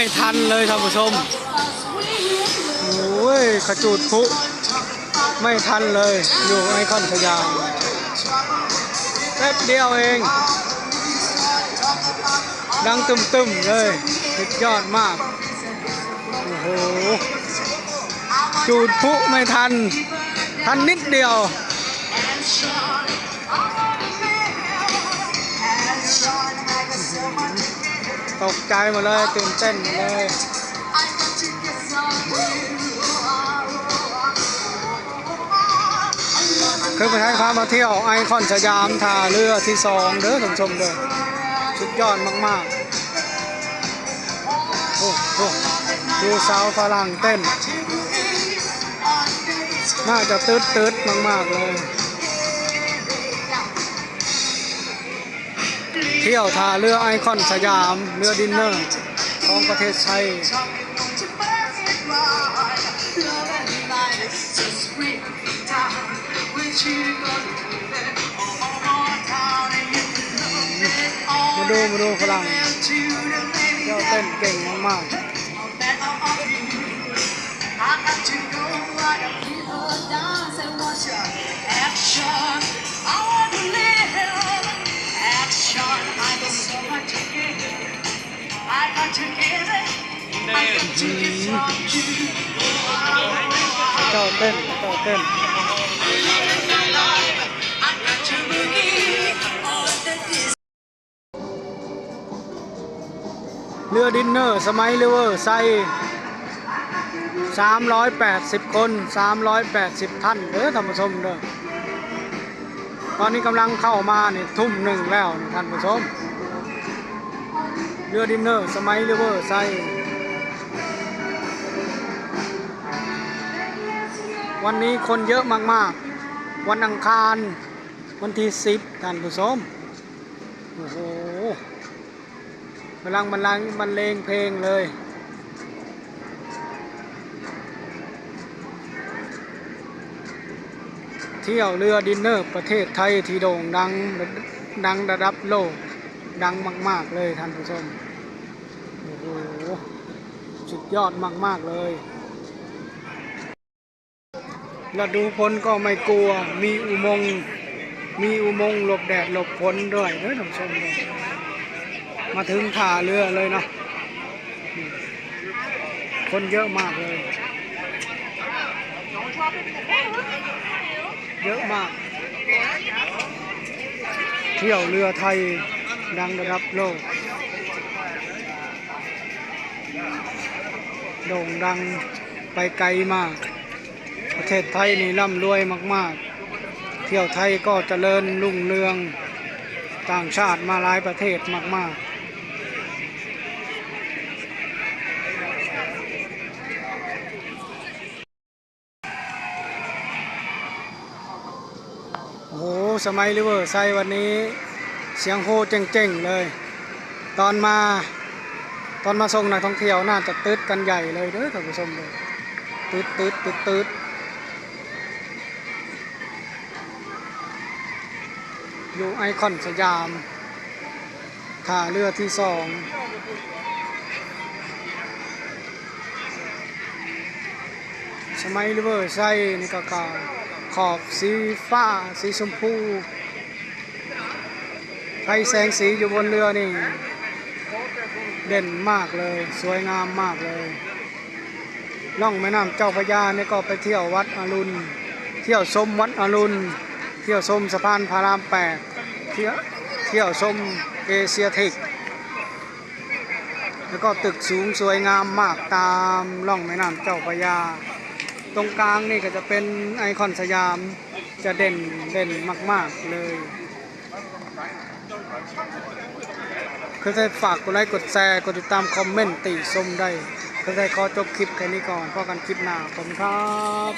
ไม่ทันเลยท่านผู้ชมโอ้ยขจูดพุไม่ทันเลยอยู่ไอคอนสยามแป๊บเดียวเองดังตึมๆเลยสุดยอดมากโอ้โหจูดพุไม่ทันนิดเดียวตกใจหมดเลยตื่นเต้นหมดเลยคือไปให้พามาเที่ยวไอคอนสยามท่าเรือที่2เด้อท่านผู้ชมเด้อสุดยอดมากๆโอ้โหดูสาวฝรั่งเต้นน่าจะตืดมากๆเลยเที่ยวท่าเรือไอคอนสยามเรือดินเนอร์ของประเทศไทยมาดูฝรั่งเที่ยวเต้นเก่งมากๆเจ้าเต้นเรือดินเนอร์สมัยริเวอร์ไซด์380 คน380ท่านเด้อท่านผู้ชมเด้อตอนนี้กำลังเข้ามาเนี่ย1 ทุ่มแล้วท่านผู้ชมเรือดินเนอร์สมัยริเวอร์ไซด์วันนี้คนเยอะมากๆวันอังคารวันที่10ท่านผู้ชมโอ้โหกำลังบรรเลงเพลงเลยเที่ยวเรือดินเนอร์ประเทศไทยที่โด่งดังระดับโลกดังมากๆเลยท่านผู้ชมโอ้โหสุดยอดมากๆเลยฤดูฝนก็ไม่กลัวมีอุโมงค์หลบแดดหลบฝนด้วยเด้อท่านผู้ชมมาถึงท่าเรือเลยเนาะคนเยอะมากเลยเยอะมากเที่ยวเรือไทยดังระดับโลกโด่งดังไปไกลมากประเทศไทยนี่ร่ำรวยมากๆเที่ยวไทยก็เจริญรุ่งเรืองต่างชาติมาหลายประเทศมากๆโอ้โหสมัยริเวอร์ไซด์วันนี้เสียงโห่เจ๋งๆเลยตอนมาส่งนักท่องเที่ยวน่าจะตืดกันใหญ่เลยเด้อท่านผู้ชมเลยตืดอยู่ไอคอนสยามท่าเรือที่2สมัยริเวอร์ไซด์นี่ก็ขอบสีฟ้าสีชมพูไฟแสงสีอยู่บนเรือนี่เด่นมากเลยสวยงามมากเลยล่องแม่น้ำเจ้าพระยานี่ก็ไปเที่ยววัดอรุณเที่ยวชมวัดอรุณเที่ยวชมสะพานพระราม8เที่ยวชมเอเชียทิกแล้วก็ตึกสูงสวยงามมากตามล่องแม่น้ำเจ้าพระยาตรงกลางนี่ก็จะเป็นไอคอนสยามจะเด่นมากๆเลยคือให้ฝากกดไลค์กดแชร์กดติดตามคอมเมนต์ติชมได้คือให้ขอจบคลิปแค่นี้ก่อนพบกันคลิปหน้าขอบคุณครับ